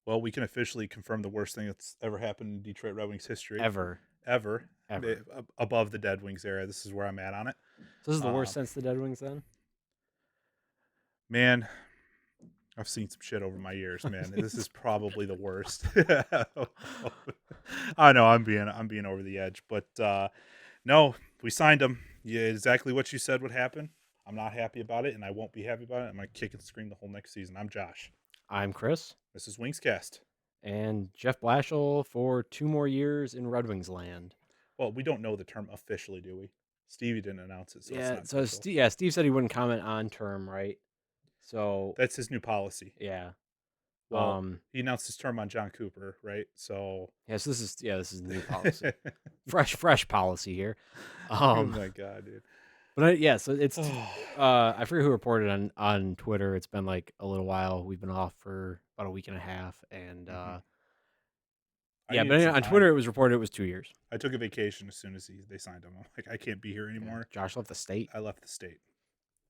Well, we can officially confirm the worst thing that's ever happened in Detroit Red Wings history. Ever. Ever. Ever. Above the Dead Wings era. This is where I'm at on it. So this is the worst Um, since the Dead Wings then? man, I've seen some shit over my years, man. This is probably the worst. I know I'm being over the edge, but no, we signed him. Yeah, exactly what you said would happen. I'm not happy about it, and I won't be happy about it. I'm gonna kick and scream the whole next season. I'm Josh. I'm Chris. This is Wingscast. And Jeff Blashill for 2 more years in Red Wings land. Well, we don't know the term officially, do we? Stevie didn't announce it, so it's not official. Steve said he wouldn't comment on term, right? So That's his new policy. yeah. Well, he announced his term on John Cooper, right? So yes, this is new policy. fresh policy here. Oh my god, dude. But so it's I forget who reported on Twitter. It's been like a little while. We've been off for about a week and a half, and but on Twitter it was reported it was 2 years. I took a vacation as soon as they signed him. I'm like, I can't be here anymore. Yeah, Josh left the state. I left the state.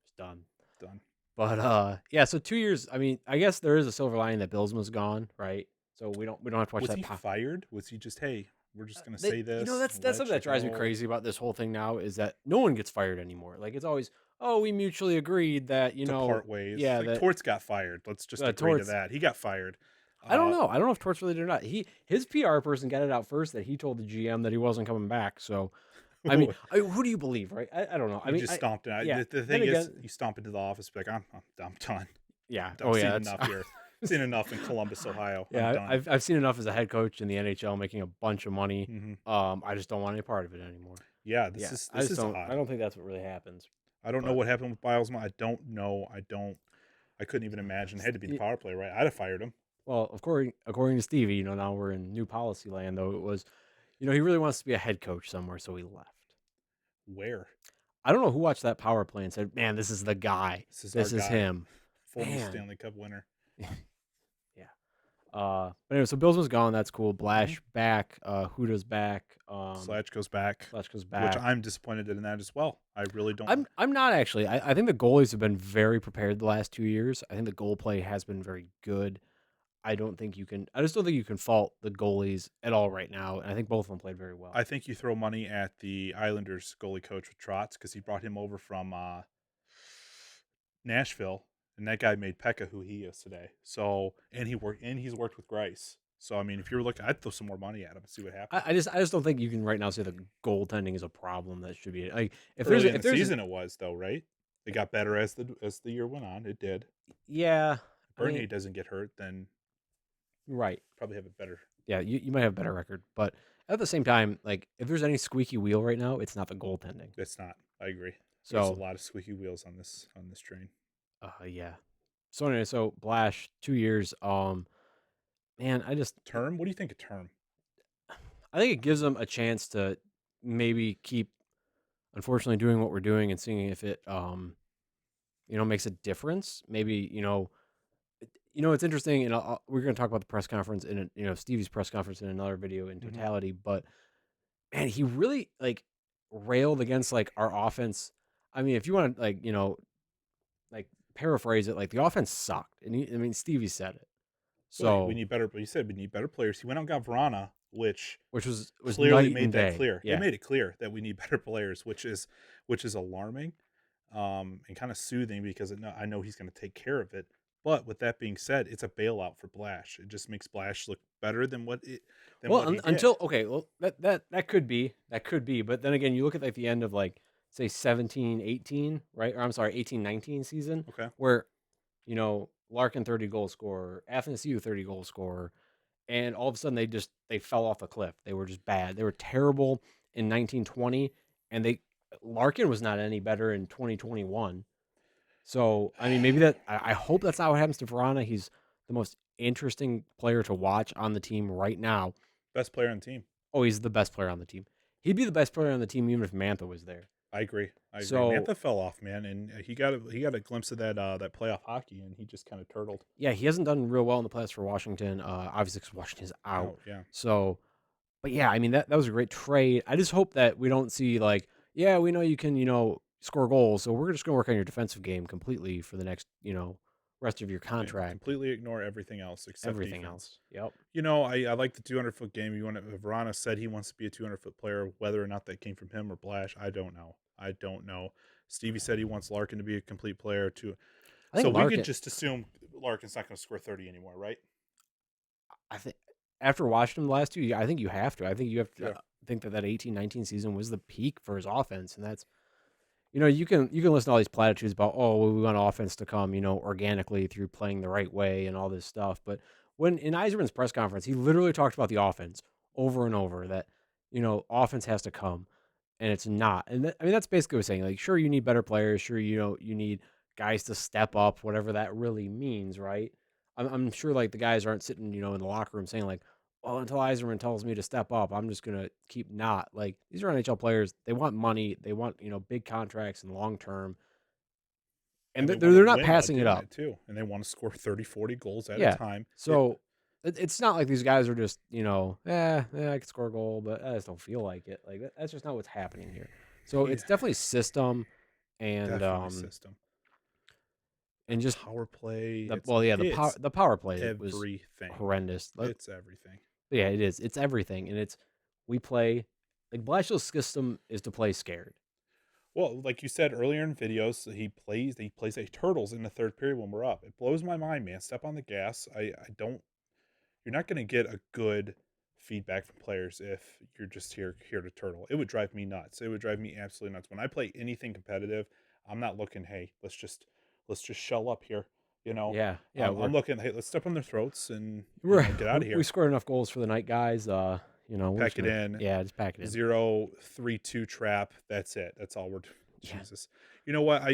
It's done. But so 2 years. I mean, I guess there is a silver lining that Billsman's gone, right? So we don't have to watch that. Was he fired? Was he just, hey, we're just gonna say this? That's something that drives me crazy about this whole thing now is that no one gets fired anymore. Like it's always, we mutually agreed that to part ways. Yeah, like Torts got fired. Let's just agree to that. He got fired. I don't know. I don't know if Torts really did or not. His PR person got it out first that he told the GM that he wasn't coming back. So, I mean, who do you believe, right? I don't know. I mean, just stomped it. Yeah, the thing is, you stomp into the office, like I'm done. Yeah. I've seen enough here. I've seen enough in Columbus, Ohio. Yeah, I've seen enough as a head coach in the NHL making a bunch of money. Mm-hmm. I just don't want any part of it anymore. Yeah, this is odd. I don't think that's what really happens. I don't know what happened with Bilesma. I don't know. I couldn't even imagine. It had to be the power play, right? I'd have fired him. Well, according to Stevie, now we're in new policy land, though. It was, he really wants to be a head coach somewhere, so he left. Where? I don't know who watched that power play and said, man, this is the guy. This is him. Former Stanley Cup winner. Yeah. But anyway, so Billsman's gone. That's cool. Blash back. Huda's back. Slatch goes back. Which I'm disappointed in that as well. I really don't. I'm not actually. I think the goalies have been very prepared the last 2 years. I think the goal play has been very good. I just don't think you can fault the goalies at all right now. And I think both of them played very well. I think you throw money at the Islanders goalie coach with Trotz because he brought him over from Nashville, and that guy made Pekka who he is today. So, and he's worked with Grice. So, I mean, if you're looking, I'd throw some more money at him and see what happens. I just don't think you can right now say the goaltending is a problem that should be like if there's a season it was though, right? It got better as the year went on. It did. Yeah. If Bernier doesn't get hurt, then right, probably have a better. Yeah, you might have a better record, but at the same time, like if there's any squeaky wheel right now, it's not the goaltending. It's not. I agree. So there's a lot of squeaky wheels on this train. Yeah. So anyway, Blash 2 years. Man, I just term. What do you think of term? I think it gives them a chance to maybe keep, unfortunately, doing what we're doing and seeing if it, makes a difference. Maybe it's interesting, and we're going to talk about the press conference in Stevie's press conference in another video in totality. But man, he really railed against our offense. I mean, if you want to paraphrase it, the offense sucked, and Stevie said it. So we need better. But he said we need better players. He went out and got Vrana, which was clearly made that clear. Yeah. It made it clear that we need better players, which is alarming, and kind of soothing because I know he's going to take care of it. But with that being said, it's a bailout for Blash. It just makes Blash look better than what it. That could be. But then again, you look at the end of say 17-18, right? Or I'm sorry, 18-19 season. Okay. Where, Larkin 30 goal scorer, Athanasiou 30 goal scorer, and all of a sudden they fell off a cliff. They were just bad. They were terrible in 1920, and Larkin was not any better in 2021. So I mean, maybe I hope that's not what happens to Vrana. He's the most interesting player to watch on the team right now. Best player on the team. Oh, he's the best player on the team. He'd be the best player on the team even if Mantha was there. I agree. So Mantha fell off, man, and he got a glimpse of that playoff hockey, and he just kind of turtled. Yeah, he hasn't done real well in the playoffs for Washington. Obviously, because Washington's out. Oh, yeah. So, but yeah, I mean that was a great trade. I just hope that we don't see we know you can score goals, so we're just gonna work on your defensive game completely for the next rest of your Yeah, contract, completely ignore everything else except everything defense. else. Yep. I like the 200-foot game. Verona said he wants to be a 200-foot player. Whether or not that came from him or Blash, I don't know. I don't know. Stevie said he wants Larkin to be a complete player too. I So think we could Larkin. just assume Larkin's not going to score 30 anymore, right? I think after watching him the last 2 years, I think you have to. I think you have to Yeah. think that 18-19 season was the peak for his offense, and that's you can listen to all these platitudes about well, we want offense to come organically through playing the right way and all this stuff. But when in Eiserman's press conference, he literally talked about the offense over and over that offense has to come, and it's not. And I mean that's basically what saying like sure you need better players, sure you need guys to step up, whatever that really means, right? I'm sure like the guys aren't sitting in the locker room saying like well, until Eiserman tells me to step up, I'm just gonna keep not. Like these are NHL players. They want money. They want big contracts and long term, and And they they're want to they're not win while passing it doing up. it too. And they want to score 30, 40 goals at a Yeah. time. So it's not like these guys are just I could score a goal, but I just don't feel like it. Like that's just not what's happening here. So He it's definitely system and definitely system. and just Power play. the well yeah It's the power play was everything. horrendous. It's everything. Yeah, it is. It's everything, and we play like Blashill's system is to play scared. Well, like you said earlier in videos, he plays like turtles in the third period when we're up. It blows my mind, man. Step on the gas. I don't You're not going to get a good feedback from players if you're just here to turtle. It would drive me nuts. It would drive me absolutely nuts. When I play anything competitive, I'm not looking, hey, let's just shell up here, you know. Yeah, yeah, I'm looking, hey, let's step on their throats and get out of we here. scored enough goals for the night, guys. We're just Pack it gonna in. just pack it in. 0-3-2 trap. That's it. That's all we're doing. Yeah. Jesus. You know what? Well,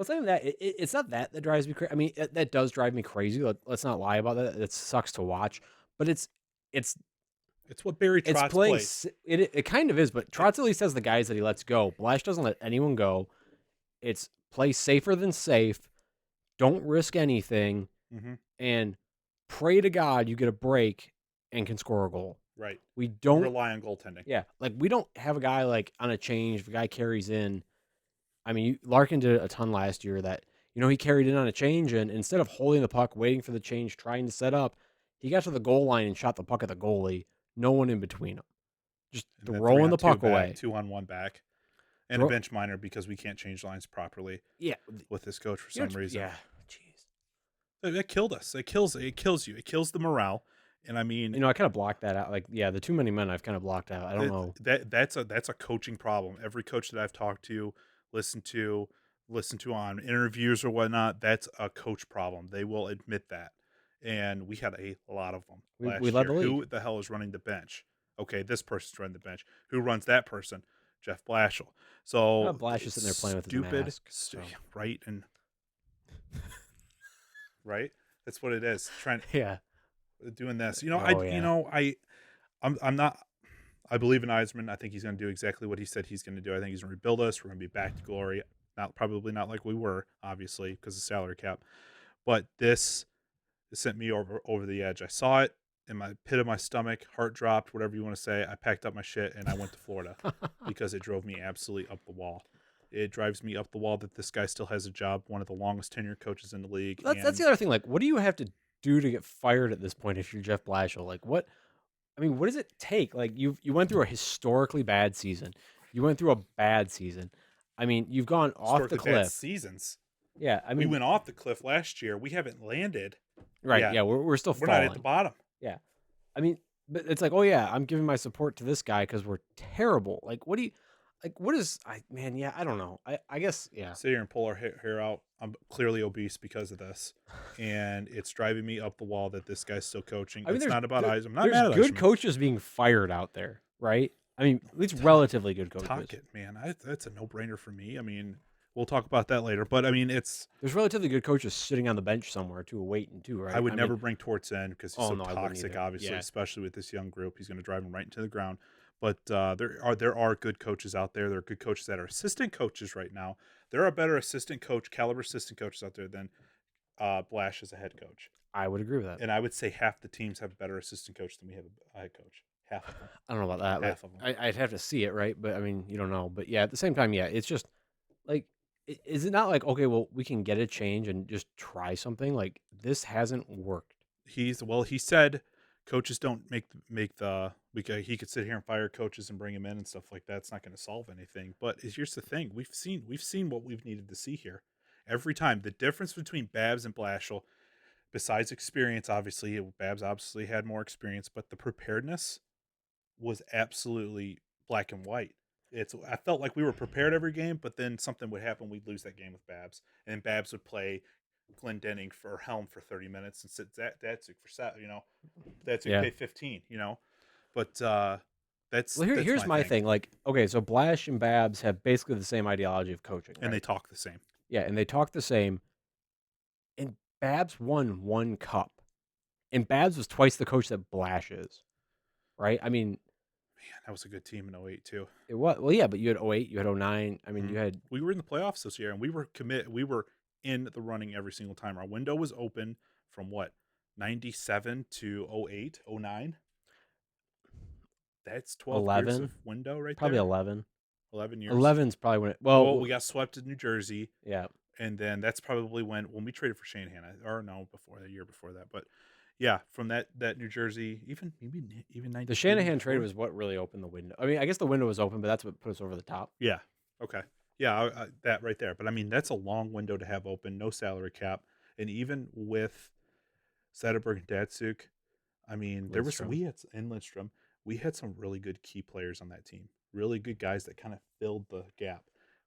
it's not even that. It's not that drives me crazy. I mean, that does drive me crazy. Let's not lie about that. It sucks to watch, but it's It's what Barry it's Trotz playing. plays. It kind of is, but It, Trotz at least has the guys that he lets go. Blash doesn't let anyone go. It's play safer than safe. Don't risk anything, mm-hmm, and pray to God you get a break and can score a goal. right. We Don't don't. rely on goaltending. Yeah, like we don't have a guy like on a change. If a guy carries in, I mean, Larkin did a ton last year that he carried in on a change, and instead of holding the puck, waiting for the change, trying to set up, he got to the goal line and shot the puck at the goalie. No one in between them, just And then throwing the 3-on-2 puck back, away. 2-on-1 back. And a Throw, bench minor because we can't change lines properly yeah, with this coach for some reason. yeah. Jeez, That killed us. It kills you. It kills the morale. And I mean, I kind of blocked that out. Like, yeah, the too many men I've kind of blocked out. I don't know. that's a coaching problem. Every coach that I've talked to, listened to, listened to on interviews or whatnot, that's a coach problem. They will admit that. And we had a lot of them We last led the year. league. Who the hell is running the bench? Okay, this person's running the bench. Who runs that person? Jeff Blashill. So Blash is sitting there playing with his mask. So right? And right, that's what it is. Trying yeah. doing this. Oh yeah. I'm not. I believe in Eisman. I think he's going to do exactly what he said he's going to do. I think he's going to rebuild us. We're going to be back to glory. Probably not like we were, obviously, because of salary cap. But this sent me over the edge. I saw it in my pit of my stomach, heart dropped, whatever you want to say. I packed up my shit and I went to Florida because it drove me absolutely up the wall. It drives me up the wall that this guy still has a job, one of the longest tenured coaches in the league. That's the other thing. Like, what do you have to do to get fired at this point if you're Jeff Blashill? Like, what? I mean, what does it take? Like, you went through a historically bad season. You went through a bad season. I mean, you've gone off the historically bad cliff. seasons. Yeah, I We mean, went off the cliff last year. We haven't landed right? yet. Yeah, we're still We're falling. not at the bottom. Yeah, I mean, but it's like, oh yeah, I'm giving my support to this guy because we're terrible. Like, what do you? Like, what is? Man, yeah, I don't know. I guess, yeah. Sit here and pull our hair out. I'm clearly obese because of this, and it's driving me up the wall that this guy's still coaching. I mean, It's not about eyes. I'm not there's mad at good Eiserman. coaches being fired out there, right? I mean, at least relatively good coaches. Talk it, man. That's a no-brainer for me. I mean, we'll talk about that later. But I mean, There's relatively good coaches sitting on the bench somewhere too, waiting too, right? I would mean, never bring Torts in because he's Oh so no, I wouldn't toxic. either. Obviously, Yeah. especially with this young group, he's going to drive them right into the ground. But there are good coaches out there. There are good coaches that are assistant coaches right now. There are better caliber assistant coaches out there than Blash as a head coach. I would agree with that. And I would say half the teams have a better assistant coach than we have a head coach. Half of them. I don't know about that. Half of them. I'd have to see it, right? But I mean, you don't know. But yeah, at the same time, yeah, it's just like Is it not like, okay, well, we can get a change and just try something? Like, this hasn't worked. He said coaches don't make the he could sit here and fire coaches and bring him in and stuff like that. It's not going to solve anything. But here's the thing: we've seen what we've needed to see here. Every time the difference between Babs and Blashill, besides experience, obviously Babs obviously had more experience, but the preparedness was absolutely black and white. I felt like we were prepared every game, but then something would happen, we'd lose that game with Babs, and Babs would play Glendenning for Helm for 30 minutes and sit Datsuk for Datsuk Yeah. pay 15, But that's Well, that's here's my my thing, thing. Like, okay, so Blash and Babs have basically the same ideology of coaching, and they right? talk the same. Yeah, and they talk the same. And Babs won one cup, and Babs was twice the coach that Blash is, right? I mean, Man, that was a good team in '08 too. it was well, yeah, but you had '08, you had '09. I mean, Mhm. you had We were in the playoffs this year, and we were in the running every single time. Our window was open from what 97 to '08, '09. That's 12 years 11, of window right probably there. 11. 11 years. 11's probably when it. Well, we got swept in New Jersey, Yeah, and then that's probably when we traded for Shanahan, or no, before the year before that. But yeah, from that New Jersey, even the 93, Shanahan trade 94. was what really opened the window. I mean, I guess the window was open, but that's what put us over the top. Yeah, okay, yeah, that right there. But I mean, that's a long window to have open, no salary cap, and even with Sederberg and Datsuk, I mean, there was Lindstrom. we had in Lindstrom, we had some really good key players on that team, really good guys that kind of filled the gap.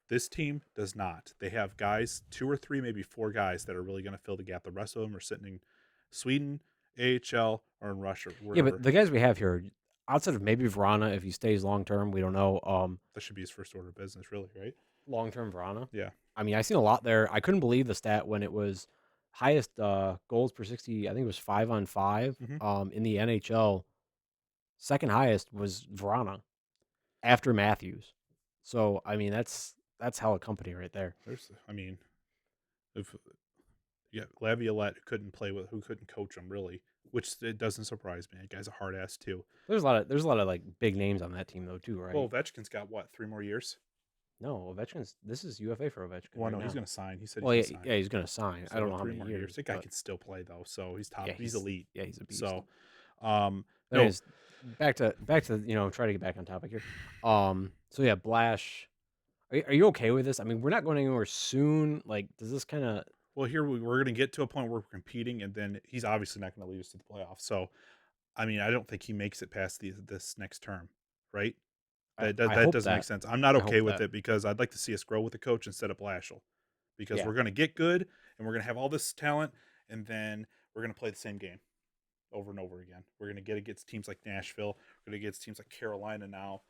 This team does not. They have guys, two or three, maybe four guys that are really going to fill the gap. The rest of them are sitting in Sweden, AHL, or in Russia, Yeah, but wherever. the guys we have here, outside of maybe Vrana, if he stays long term, we don't know. That should be his first order of business, really, right? Long term Vrana. Yeah. I mean, I seen a lot there. I couldn't believe the stat when it was highest goals per 60. I think it was 5-on-5 Mm-hmm. in the NHL. Second highest was Vrana after Matthews. So I mean, that's hella company right there. I mean, if yeah, Laviolette couldn't play with, who couldn't coach him really, which it doesn't surprise me. The guy's a hard ass too. There's a lot of like big names on that team though too, Well, right? Ovechkin's got what, 3 more years? No, Ovechkin's this is UFA for Ovechkin Well, right no, he's now. going to sign. He said he's Well, going yeah, to sign. yeah, he's gonna sign. I don't So know how three many more years. years, That guy but can still play though. So he's top. yeah, He's elite. he's a beast. So, no, Anyways, back to try to get back on topic here. So yeah, Blash, are you okay with this? I mean, we're not going anywhere soon. Like, does this kind of well, here we're going to get to a point where we're competing, and then he's obviously not going to lead us to the playoffs. So, I mean, I don't think he makes it past this next term, right? I That hope doesn't make that sense. I'm not I hope okay with that it because I'd like to see us grow with the coach instead of Blashill, because yeah. we're going to get good and we're going to have all this talent, and then we're going to play the same game over and over again. We're going to get against teams like Nashville. We're going to get teams like Carolina now,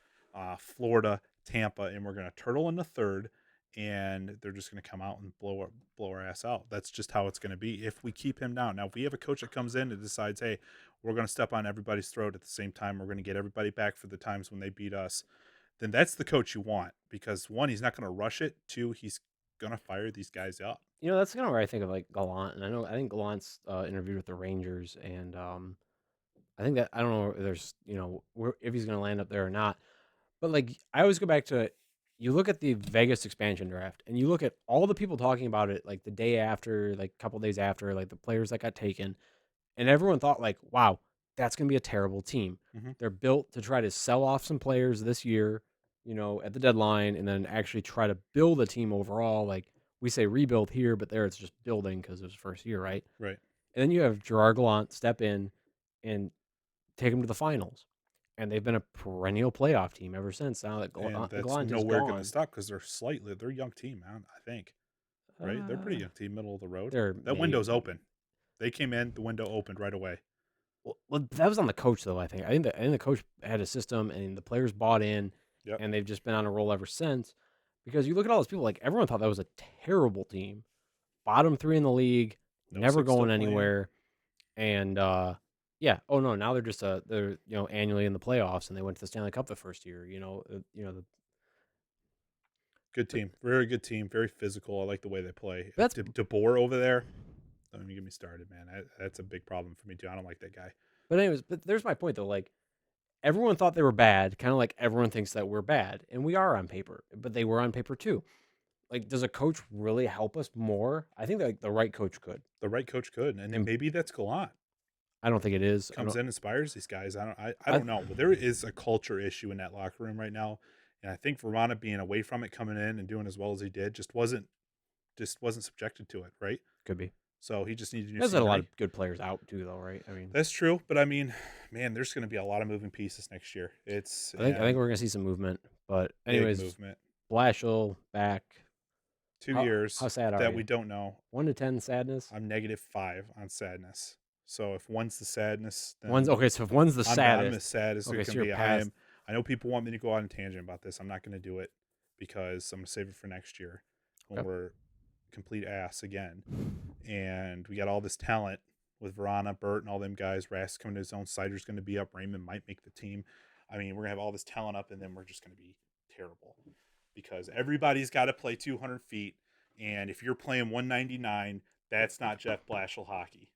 Florida, Tampa, and we're going to turtle in the third, and they're just going to come out and blow our ass out. That's just how it's going to be if we keep him down. Now, if we have a coach that comes in and decides, hey, we're going to step on everybody's throat at the same time, we're going to get everybody back for the times when they beat us, then that's the coach you want, because one, he's not going to rush it. Two, he's going to fire these guys up. That's kind of where I think of like Gallant, and I think Gallant's interviewed with the Rangers, and I think that I don't know if there's if he's going to land up there or not. But like I always go back to you look at the Vegas expansion draft and you look at all the people talking about it like the day after, like a couple days after, like the players that got taken, and everyone thought like, wow, that's going to be a terrible team. Mm-hmm. They're built to try to sell off some players this year, at the deadline, and then actually try to build a team overall. Like we say rebuild here, but there it's just building because it was first year, right? Right. And then you have Gerard Gallant step in and take them to the finals. And they've been a perennial playoff team ever since. Now that And that's Gallant is nowhere going to gone, stop because they're a young team, man. I think, right? They're a uh, pretty young team, middle of the road. they're That maybe window's open. They came in, the window opened right away. well, that was on the coach though. I think the coach had a system, and the players bought in, Yep. and they've just been on a roll ever since. Because you look at all those people, like everyone thought that was a terrible team, bottom three in the league, No never six still going playing. anywhere, and yeah. Oh no, now they're just they're annually in the playoffs, and they went to the Stanley Cup the first year. Good But, team. Very good team. Very physical. I like the way they play. but that's DeBoer over there. Don't even get me started, man. That's a big problem for me too. I don't like that guy. but anyways, but there's my point though. Like everyone thought they were bad, kind of like everyone thinks that we're bad, and we are on paper, but they were on paper too. like, does a coach really help us more? I think, like, the right coach could, The right coach could, and then and maybe that's Gallant. I don't think it is. I Comes don't in, inspires these guys. I I don't know, but there is a culture issue in that locker room right now, and I think Verona being away from it, coming in and doing as well as he did, just wasn't subjected to it, right? could be. So he just needed new There's a lot scenery. of good players out too, though, right? I mean, That's true, but I mean, man, there's going to be a lot of moving pieces next year. It's I think and we're gonna see some movement. But big anyways, movement. Blashill back. 2 How years sad are that you? we don't know. 1 to 10 sadness. I'm -5 on sadness. So if one's the sadness, One's then okay. So if one's the I'm saddest, as sad as it okay, so can you're be. past. I know people want me to go on a tangent about this. I'm not going to do it because I'm going to save it for next year when Okay. we're complete ass again. And we got all this talent with Verana, Burt, and all them guys. Rask coming to his own. Sider's going to be up. Raymond might make the team. I mean, we're going to have all this talent up, and then we're just going to be terrible because everybody's got to play 200 feet. And if you're playing 199, that's not Jeff Blashill hockey.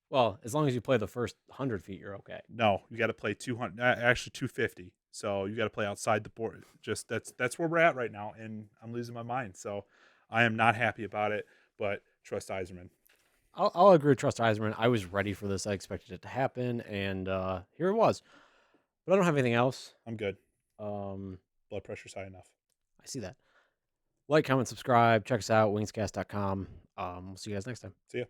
Well, as long as you play the first 100 feet, you're okay. No, you got to play 200, actually 250. So you got to play outside the board. Just that's where we're at right now, and I'm losing my mind. So I am not happy about it. But trust Eiserman. I'll agree with Trust Eiserman. I was ready for this. I expected it to happen, and here it was. But I don't have anything else. I'm good. Um, Blood pressure's high enough. I see that. Like, comment, subscribe. Check us out, wingscast.com. We'll see you guys next time. See ya.